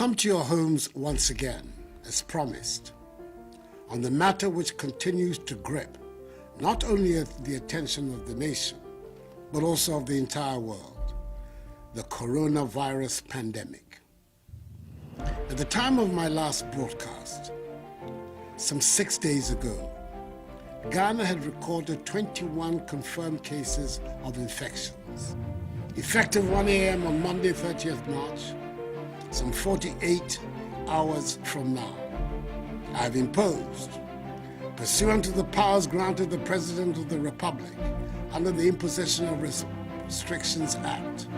come to your homes once again, as promised, on the matter which continues to grip not only the attention of the nation, but also of the entire world, the coronavirus pandemic. At the time of my last broadcast, some 6 days ago, Ghana had recorded 21 confirmed cases of infections. Effective 1 a.m. on Monday, 30th March, some 48 hours from now, I have imposed, pursuant to the powers granted the President of the Republic under the Imposition of Restrictions Act,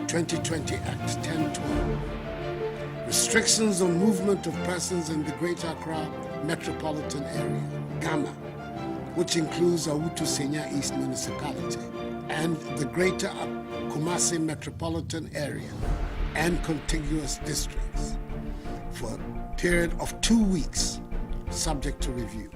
2020 Act 1012, restrictions on movement of persons in the Greater Accra metropolitan area, Ghana, which includes Awutu Senya East Municipality, and the Greater Kumasi metropolitan area and contiguous districts for a period of 2 weeks, subject to review.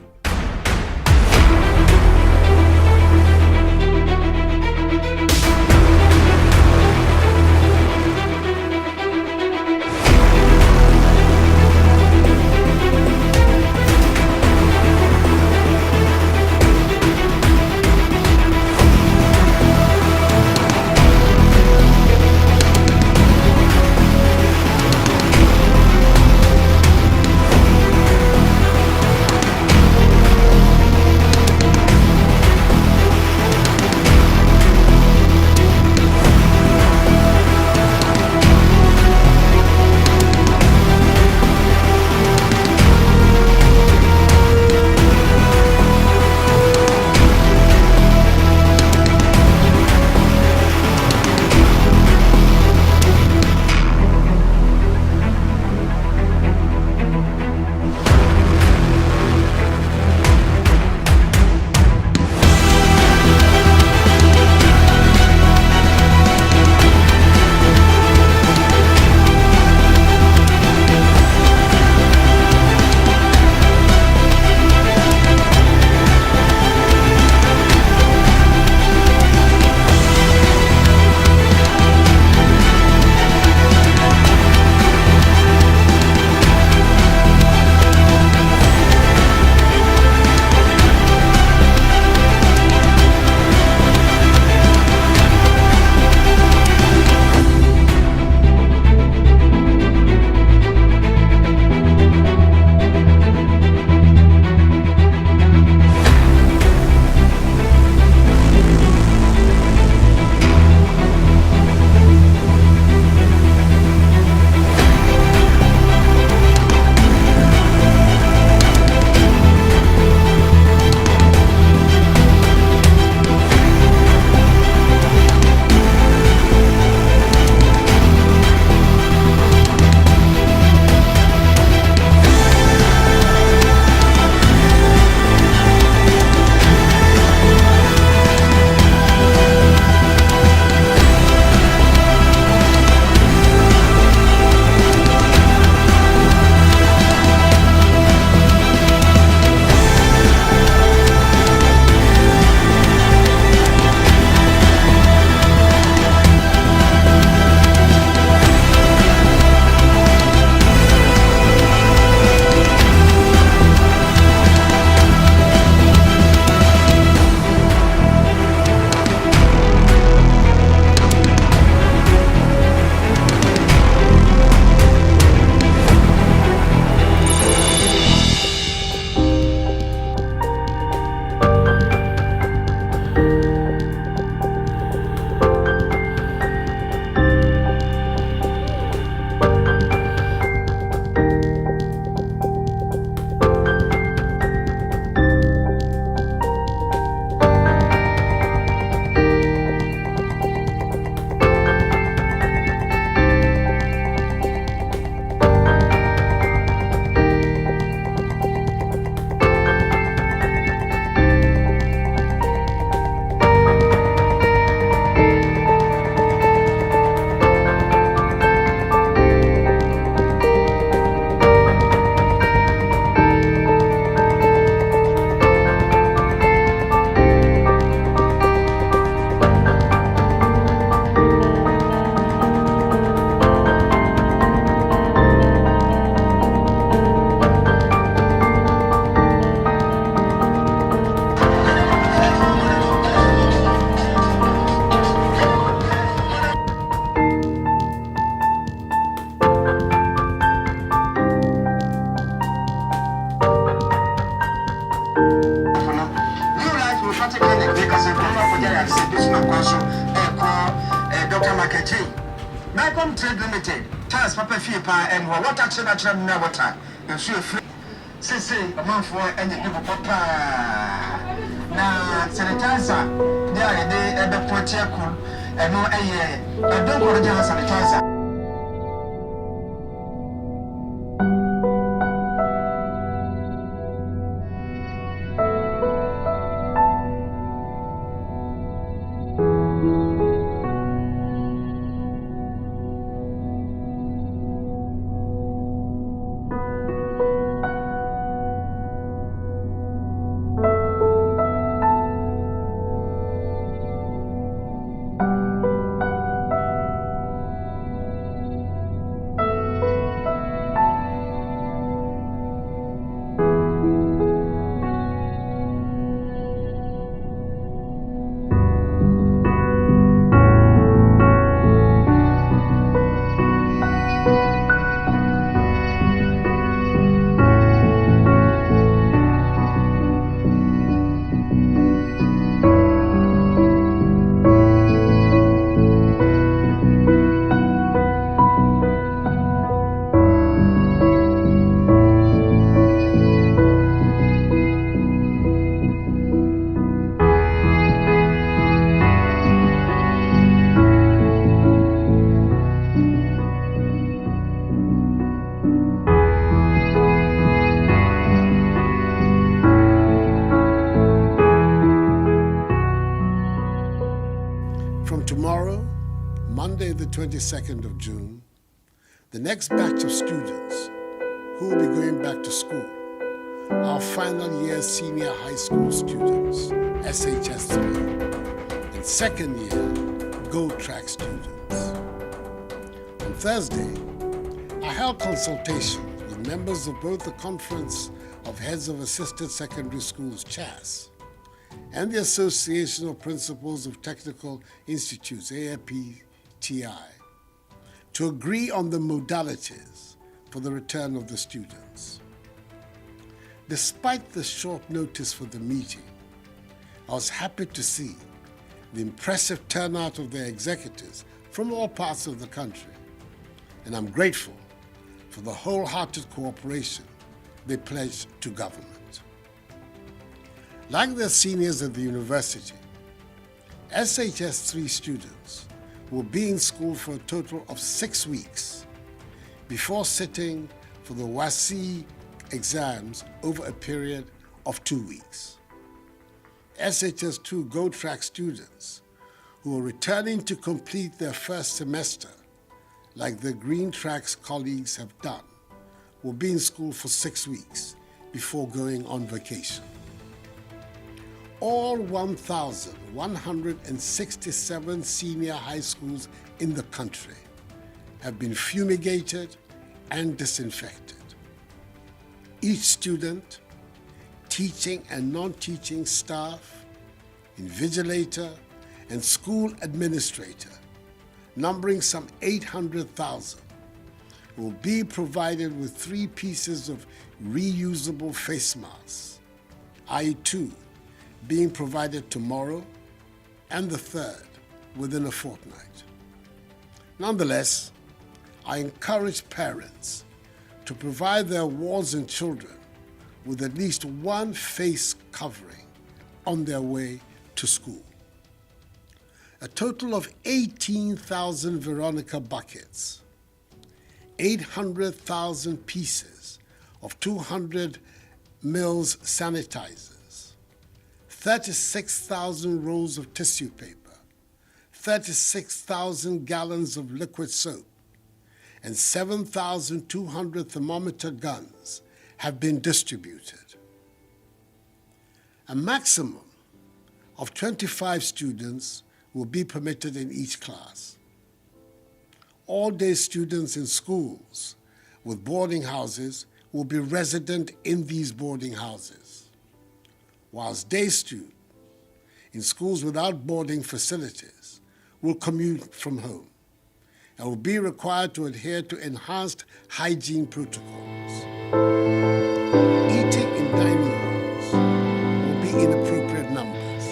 Prophetic clinic because the Grandma for Jaya said this man also Dr. Makati. Malcolm Trade Limited, Charles Papa Fipa and what action at water. And she free. Say a month for any people papa. Now, sanitizer, they are the protector and no a year. I don't want to sanitizer. From tomorrow, Monday the 22nd of June, the next batch of students who will be going back to school are final year senior high school students, SHS3, and second year Gold Track students. On Thursday, I held consultations with members of both the Conference of Heads of Assisted Secondary Schools, CHAS, and the Association of Principals of Technical Institutes, AFPTI, to agree on the modalities for the return of the students. Despite the short notice for the meeting, I was happy to see the impressive turnout of their executives from all parts of the country, and I'm grateful for the wholehearted cooperation they pledged to government. Like their seniors at the university, SHS3 students will be in school for a total of 6 weeks before sitting for the WASI exams over a period of 2 weeks. SHS2 Gold Track students who are returning to complete their first semester, like their Green Tracks colleagues have done, will be in school for 6 weeks before going on vacation. All 1,167 senior high schools in the country have been fumigated and disinfected. Each student, teaching and non-teaching staff, invigilator, and school administrator, numbering some 800,000, will be provided with 3 pieces of reusable face masks, i.e. 2 being provided tomorrow and the 3rd within a fortnight. Nonetheless, I encourage parents to provide their wards and children with at least 1 face covering on their way to school. A total of 18,000 Veronica buckets, 800,000 pieces of 200 mils sanitizers, 36,000 rolls of tissue paper, 36,000 gallons of liquid soap, and 7,200 thermometer guns have been distributed. A maximum of 25 students will be permitted in each class. All-day students in schools with boarding houses will be resident in these boarding houses, whilst day students in schools without boarding facilities will commute from home and will be required to adhere to enhanced hygiene protocols. Eating in dining halls will be in appropriate numbers.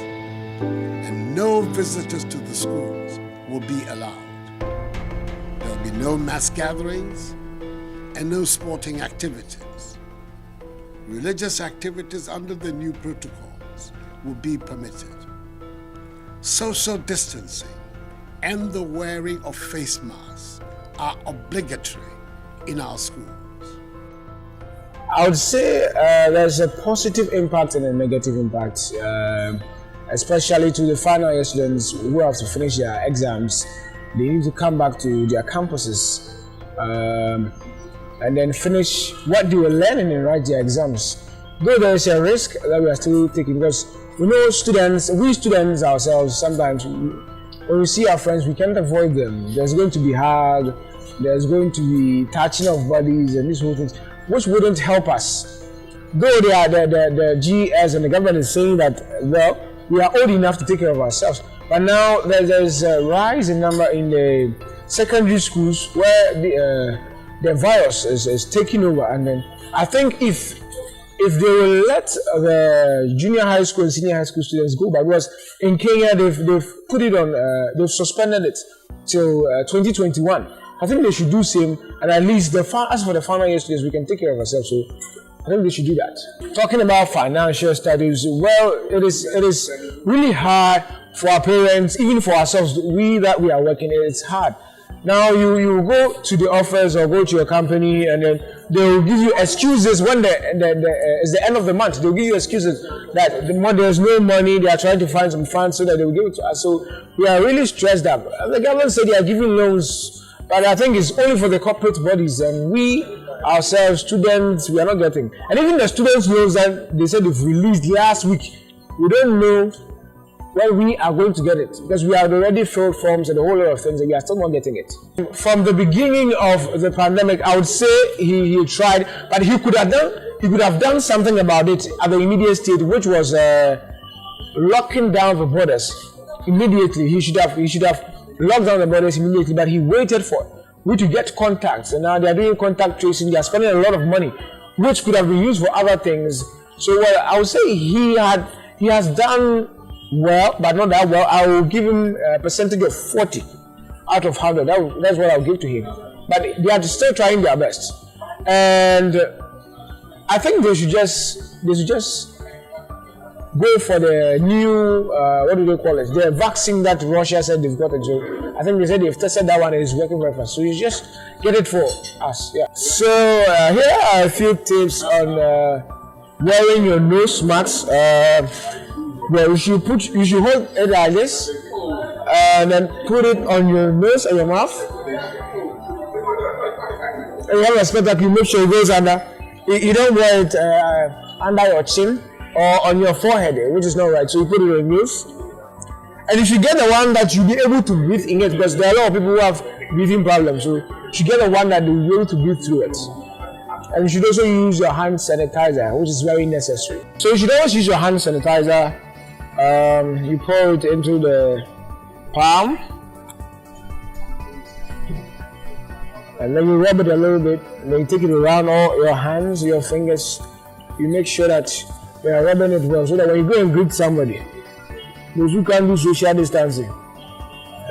no visitors to the schools will be allowed. There will be no mass gatherings and no sporting activities. Religious activities under the new protocols will be permitted. Social distancing and the wearing of face masks are obligatory in our schools. I would say there's a positive impact and a negative impact, especially to the final year students who have to finish their exams. They need to come back to their campuses and then finish what they were learning and write their exams. Though there is a risk that we are still taking, because we know we students ourselves, sometimes when we see our friends, we can't avoid them. There's going to be hug, there's going to be touching of bodies and these whole things, which wouldn't help us. Though the GS and the government is saying that, well, we are old enough to take care of ourselves. But now there's a rise in number in the secondary schools where the virus is taking over. And then I think if they will let the junior high school and senior high school students go, but because in Kenya they've put it on, they've suspended it till 2021. I think they should do same, and at least as for the final year students, we can take care of ourselves. So I think they should do that. Talking about financial studies, well, it is really hard for our parents, even for ourselves. We are working, it's hard. Now you go to the office or go to your company, and then they will give you excuses when it's the end of the month. They'll give you excuses that there's no money. They are trying to find some funds so that they will give it to us. So we are really stressed up. The government said they are giving loans, but I think it's only for the corporate bodies, and we ourselves, students, we are not getting. And even the students' loans that they said they've released last week, we don't know when we are going to get it, because we have already filled forms and a whole lot of things, and we are still not getting it. From the beginning of the pandemic, I would say he tried, but he could have done something about it at the immediate state, which was locking down the borders immediately. He should have locked down the borders immediately, but he waited for we to get contacts, and now they are doing contact tracing. They are spending a lot of money, which could have been used for other things. So, well, I would say he has done well, but not that well. I will give him a percentage of 40 out of 100. That's what I'll give to him. But they are still trying their best, and I think they should just go for the new what do they call it? The vaccine that Russia said they've got. So I think they said they've tested that one and it's working very fast. So you just get it for us. Yeah. So here are a few tips on wearing your nose masks. Well, you should hold it like this, and then put it on your nose and your mouth. And you have to expect that you make sure it goes under. You don't wear it under your chin or on your forehead, which is not right. So you put it on your nose. And you should get the one that you'll be able to breathe in it, because there are a lot of people who have breathing problems. So you should get the one that you'll be able to breathe through it. And you should also use your hand sanitizer, which is very necessary. So you should always use your hand sanitizer. You pour it into the palm, and then you rub it a little bit, and then you take it around all your hands, your fingers. You make sure that you are rubbing it well, so that when you go and greet somebody, those who can't do social distancing,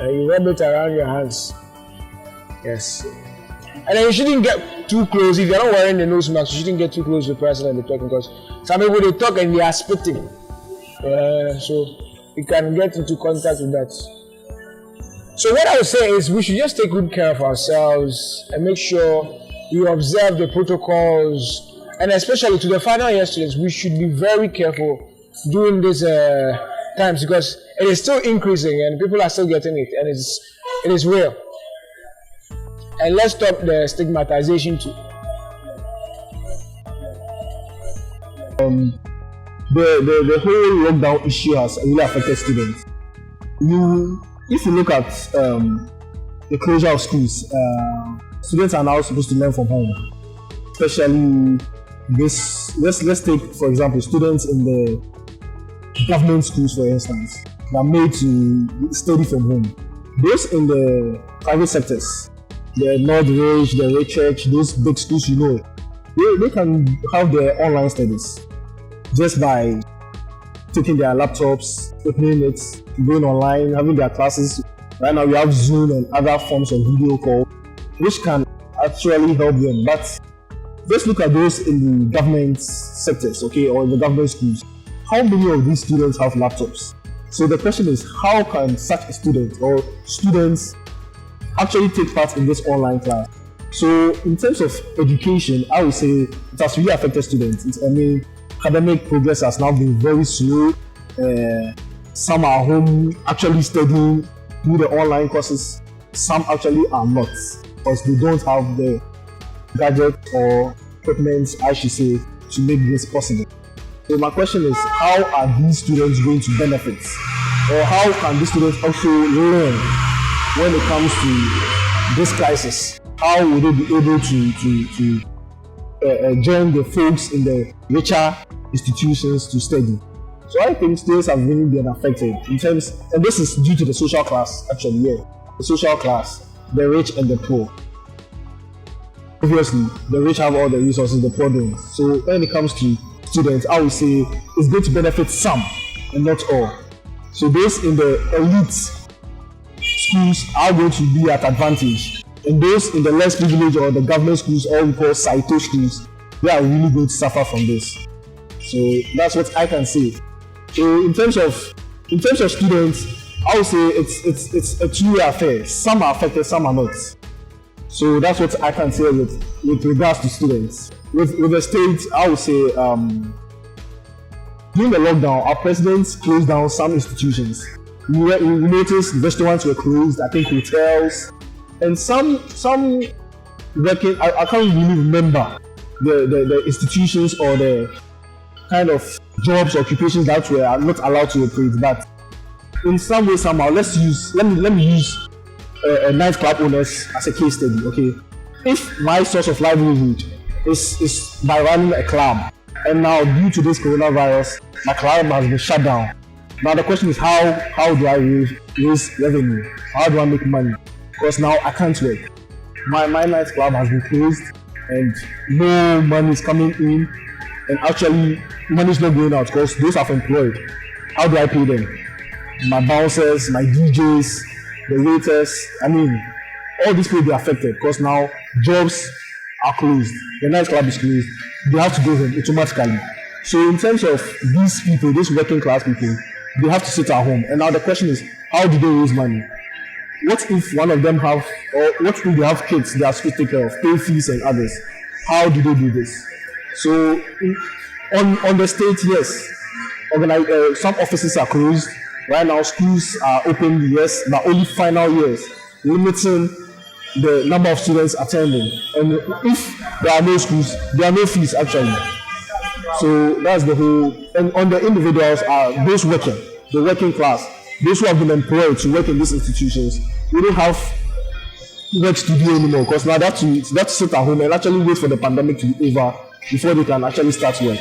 you rub it around your hands. Yes. And then you shouldn't get too close. If you're not wearing the nose mask, you shouldn't get too close to the person and they're talking, because some people, they talk and they are spitting. So you can get into contact with that. So what I would say is we should just take good care of ourselves and make sure we observe the protocols, and especially to the final year students, we should be very careful during these times, because it is still increasing and people are still getting it, and it is real. And let's stop the stigmatization too. The whole lockdown issue has really affected students. If you look at the closure of schools, students are now supposed to learn from home. Especially this, let's take for example students in the government schools, for instance, that are made to study from home. Those in the private sectors, the Northridge, the Richard, those big schools, they can have their online studies just by taking their laptops, opening it, going online, having their classes. Right now we have Zoom and other forms of video call, which can actually help them. But let's look at those in the government sectors, okay, or in the government schools. How many of these students have laptops? So the question is, how can such a student or students actually take part in this online class? So in terms of education, I would say it has really affected students. Academic progress has now been very slow. Some are home actually studying through the online courses. Some actually are not, because they don't have the gadget or equipment, I should say, to make this possible. So my question is, how are these students going to benefit? Or how can these students also learn when it comes to this crisis? How will they be able to join the folks in the richer institutions to study? So I think students have really been affected in terms, and this is due to the social class, actually, yeah. The social class, the rich and the poor. Obviously, the rich have all the resources, the poor don't. So when it comes to students, I would say it's going to benefit some and not all. So those in the elite schools are going to be at advantage, and those in the less privileged or the government schools, or we call Saito schools, they are really going to suffer from this. So that's what I can say. So in terms of students, I would say it's a two-way affair. Some are affected, some are not. So that's what I can say with regards to students. With the state, I would say during the lockdown, our president closed down some institutions. We noticed restaurants were closed, I think hotels, and some working. I can't really remember the institutions or the kind of jobs, occupations that were not allowed to operate. But in some way, somehow, let me use nightclub owners as a case study. Okay, if my source of livelihood is by running a club, and now due to this coronavirus, my club has been shut down. Now the question is, how do I raise revenue? How do I make money? Because now I can't work. My nightclub has been closed, and no money is coming in, and actually money is not going out because those are employed. How do I pay them? My bouncers, my DJs, the waiters. All these people will be affected because now jobs are closed. The nightclub is closed. They have to go home automatically. So in terms of these people, these working class people, they have to sit at home. And now the question is, how do they raise money? What if one of them what if they have kids they are supposed to take care of, pay fees and others? How do they do this? So on the state, yes, some offices are closed. Right now, schools are open, yes, but only final years, limiting the number of students attending. And if there are no schools, there are no fees actually. So that's the whole. And on the individuals are those working, the working class, those who have been employed to work in these institutions. We don't have work to do anymore because now that's to sit at home and actually wait for the pandemic to be over before they can actually start work.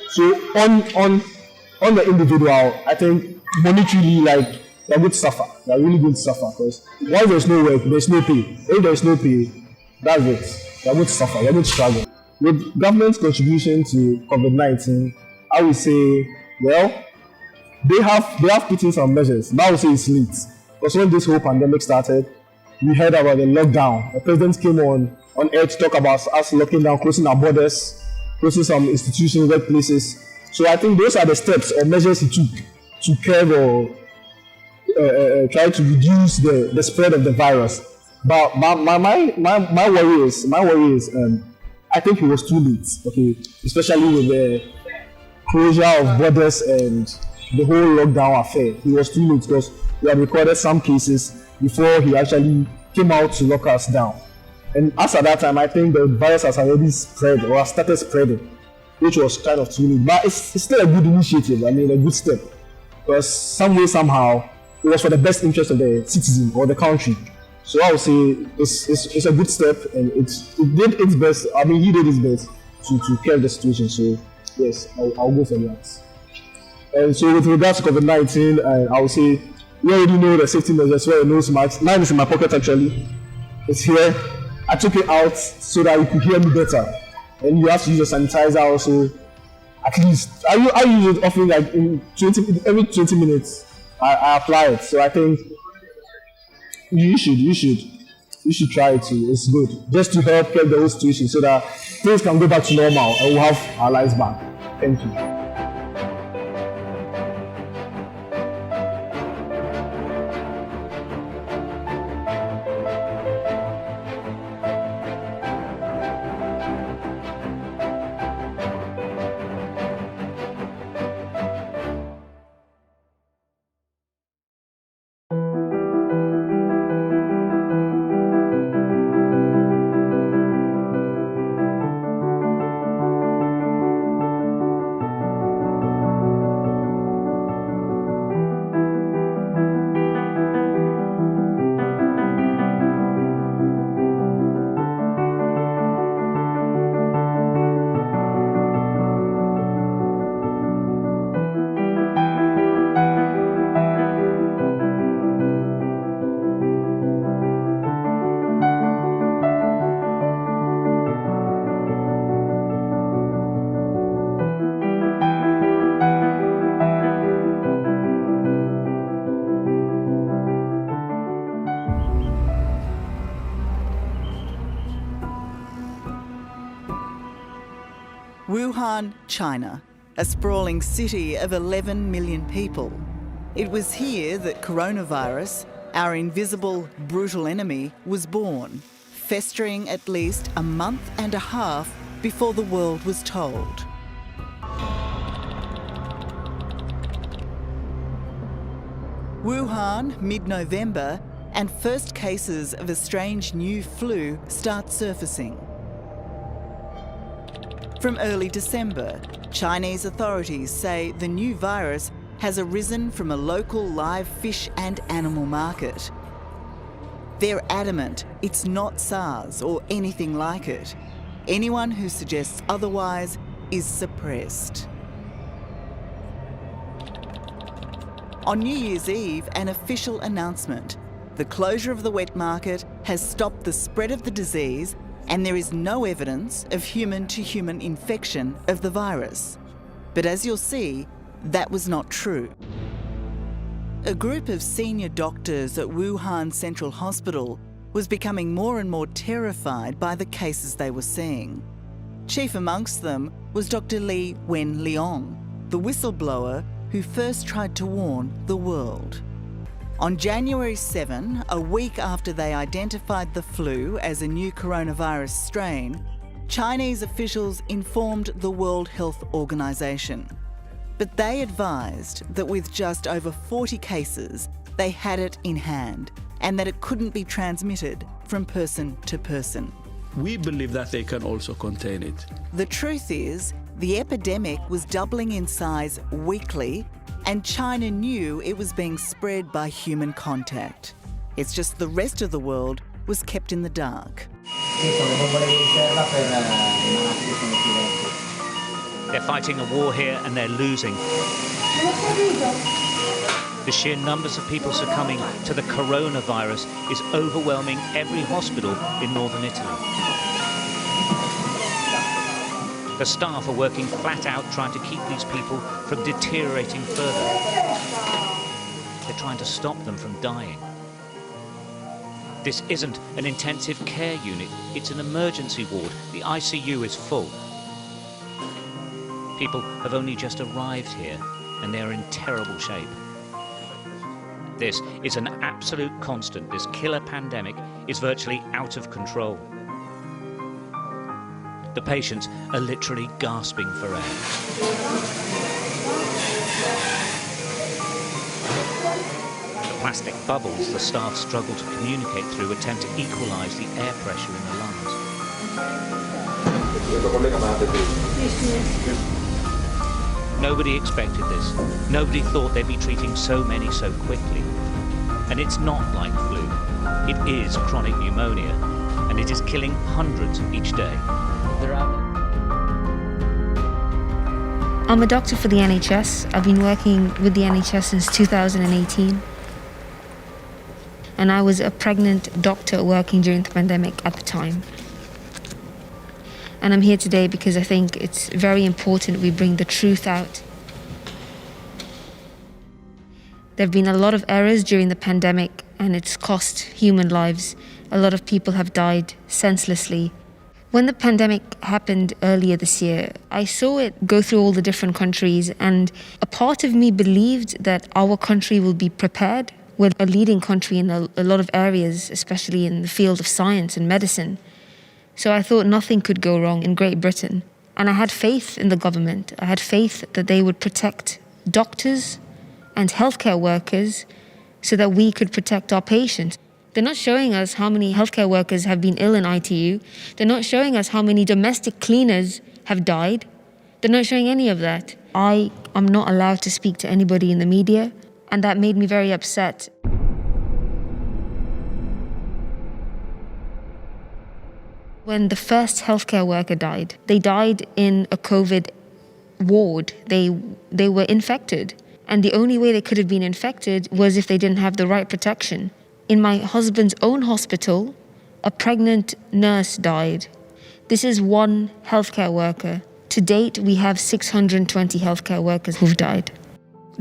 So on the individual, I think monetarily, like, they're going to suffer. They're really going to suffer because once there's no work, there's no pay. If there's no pay, that's it. They're going to suffer. They're going to struggle. With government's contribution to Covid'19, I would say, well, they have put in some measures. But I would say it's late. Because when this whole pandemic started, we heard about the lockdown. The president came on air to talk about us locking down, closing our borders, closing some institutions, workplaces. So I think those are the steps or measures he took to curb or try to reduce the spread of the virus. But my worry is I think it was too late. Okay, especially with the closure of borders and the whole lockdown affair. He was too late because we had recorded some cases before he actually came out to lock us down. And as at that time, I think the virus has already spread or has started spreading, which was kind of too late. But it's still a good initiative. A good step. Because some way, somehow, it was for the best interest of the citizen or the country. So I would say it's a good step, and it did its best. He did his best to curb the situation. So yes, I'll go for that. And so with regards to Covid'19, I would say we already know the safety measures. Wear a nose mask. Mine is in my pocket actually. It's here. I took it out so that you could hear me better. And you have to use a sanitizer also. at least. I use it often, like in every 20 minutes. I apply it. So I think you should try it too. It's good just to help get the whole situation so that things can go back to normal and we'll have our lives back. Thank you. Wuhan, China, a sprawling city of 11 million people. It was here that coronavirus, our invisible, brutal enemy, was born, festering at least a month and a half before the world was told. Wuhan, mid-November, and first cases of a strange new flu start surfacing. From early December, Chinese authorities say the new virus has arisen from a local live fish and animal market. They're adamant it's not SARS or anything like it. Anyone who suggests otherwise is suppressed. On New Year's Eve, an official announcement. The closure of the wet market has stopped the spread of the disease and there is no evidence of human-to-human infection of the virus. But as you'll see, that was not true. A group of senior doctors at Wuhan Central Hospital was becoming more and more terrified by the cases they were seeing. Chief amongst them was Dr. Li Wenliang, the whistleblower who first tried to warn the world. On January 7, a week after they identified the flu as a new coronavirus strain, Chinese officials informed the World Health Organization. But they advised that with just over 40 cases, they had it in hand and that it couldn't be transmitted from person to person. We believe that they can also contain it. The truth is, the epidemic was doubling in size weekly, and China knew it was being spread by human contact. It's just the rest of the world was kept in the dark. They're fighting a war here and they're losing. The sheer numbers of people succumbing to the coronavirus is overwhelming every hospital in northern Italy. The staff are working flat out trying to keep these people from deteriorating further. They're trying to stop them from dying. This isn't an intensive care unit, it's an emergency ward. The ICU is full. People have only just arrived here and they're in terrible shape. This is an absolute constant. This killer pandemic is virtually out of control. The patients are literally gasping for air. The plastic bubbles the staff struggle to communicate through attempt to equalise the air pressure in the lungs. Nobody expected this. Nobody thought they'd be treating so many so quickly. And it's not like flu. It is chronic pneumonia, and it is killing hundreds each day. I'm a doctor for the NHS. I've been working with the NHS since 2018. And I was a pregnant doctor working during the pandemic at the time. And I'm here today because I think it's very important we bring the truth out. There have been a lot of errors during the pandemic, and it's cost human lives. A lot of people have died senselessly. When the pandemic happened earlier this year, I saw it go through all the different countries, and a part of me believed that our country will be prepared. We're a leading country in a lot of areas, especially in the field of science and medicine. So I thought nothing could go wrong in Great Britain. And I had faith in the government. I had faith that they would protect doctors and healthcare workers so that we could protect our patients. They're not showing us how many healthcare workers have been ill in ITU. They're not showing us how many domestic cleaners have died. They're not showing any of that. I am not allowed to speak to anybody in the media, and that made me very upset. When the first healthcare worker died, they died in a COVID ward. They were infected. And the only way they could have been infected was if they didn't have the right protection. In my husband's own hospital, a pregnant nurse died. This is one healthcare worker. To date, we have 620 healthcare workers who've died.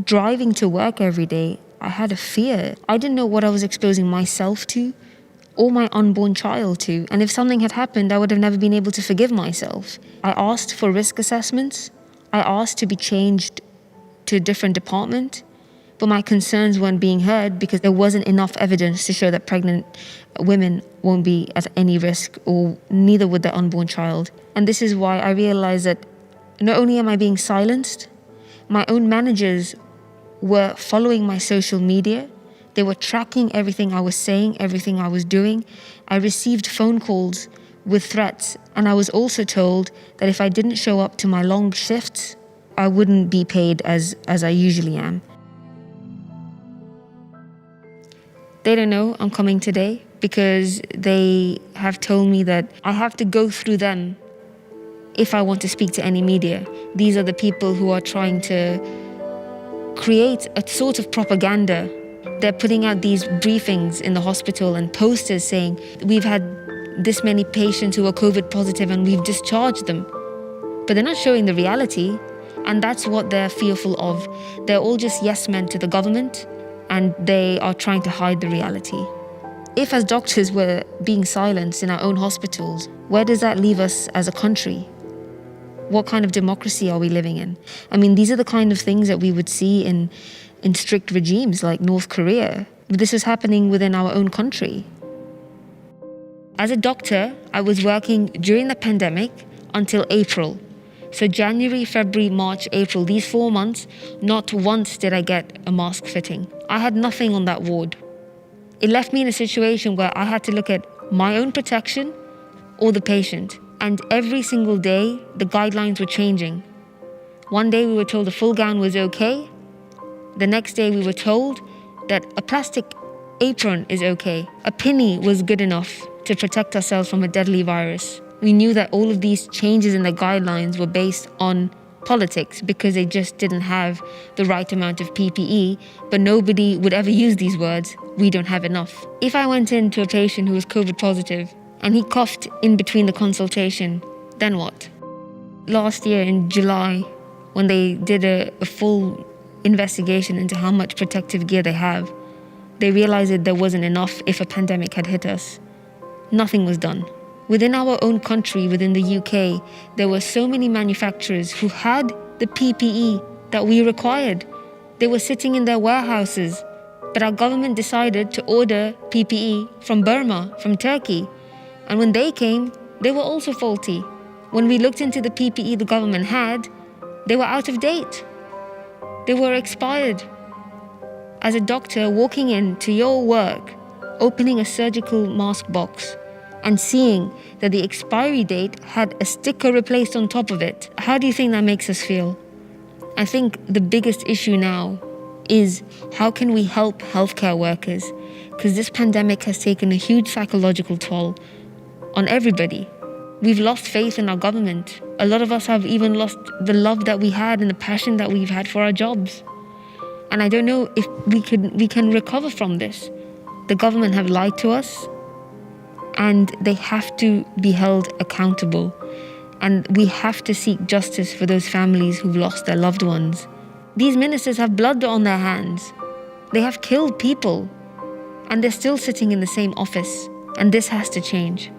Driving to work every day, I had a fear. I didn't know what I was exposing myself to or my unborn child to. And if something had happened, I would have never been able to forgive myself. I asked for risk assessments. I asked to be changed to a different department, but my concerns weren't being heard because there wasn't enough evidence to show that pregnant women won't be at any risk, or neither would their unborn child. And this is why I realized that not only am I being silenced, my own managers were following my social media. They were tracking everything I was saying, everything I was doing. I received phone calls with threats, and I was also told that if I didn't show up to my long shifts, I wouldn't be paid as I usually am. They don't know I'm coming today because they have told me that I have to go through them if I want to speak to any media. These are the people who are trying to create a sort of propaganda. They're putting out these briefings in the hospital and posters saying, we've had this many patients who are COVID positive and we've discharged them. But they're not showing the reality. And that's what they're fearful of. They're all just yes men to the government, and they are trying to hide the reality. If as doctors we're being silenced in our own hospitals, where does that leave us as a country? What kind of democracy are we living in? I mean, these are the kind of things that we would see in strict regimes like North Korea. This is happening within our own country. As a doctor, I was working during the pandemic until April. So January, February, March, April, these 4 months, not once did I get a mask fitting. I had nothing on that ward. It left me in a situation where I had to look at my own protection or the patient. And every single day, the guidelines were changing. One day we were told a full gown was okay. The next day we were told that a plastic apron is okay. A pinny was good enough to protect ourselves from a deadly virus. We knew that all of these changes in the guidelines were based on politics because they just didn't have the right amount of PPE, but nobody would ever use these words, we don't have enough. If I went into a patient who was COVID positive and he coughed in between the consultation, then what? Last year in July, when they did a full investigation into how much protective gear they have, they realized that there wasn't enough if a pandemic had hit us. Nothing was done. Within our own country, within the UK, there were so many manufacturers who had the PPE that we required. They were sitting in their warehouses, but our government decided to order PPE from Burma, from Turkey. And when they came, they were also faulty. When we looked into the PPE the government had, they were out of date. They were expired. As a doctor walking into your work, opening a surgical mask box, and seeing that the expiry date had a sticker replaced on top of it, how do you think that makes us feel? I think the biggest issue now is how can we help healthcare workers? Because this pandemic has taken a huge psychological toll on everybody. We've lost faith in our government. A lot of us have even lost the love that we had and the passion that we've had for our jobs. And I don't know if we can recover from this. The government have lied to us, and they have to be held accountable. And we have to seek justice for those families who've lost their loved ones. These ministers have blood on their hands. They have killed people. And they're still sitting in the same office. And this has to change.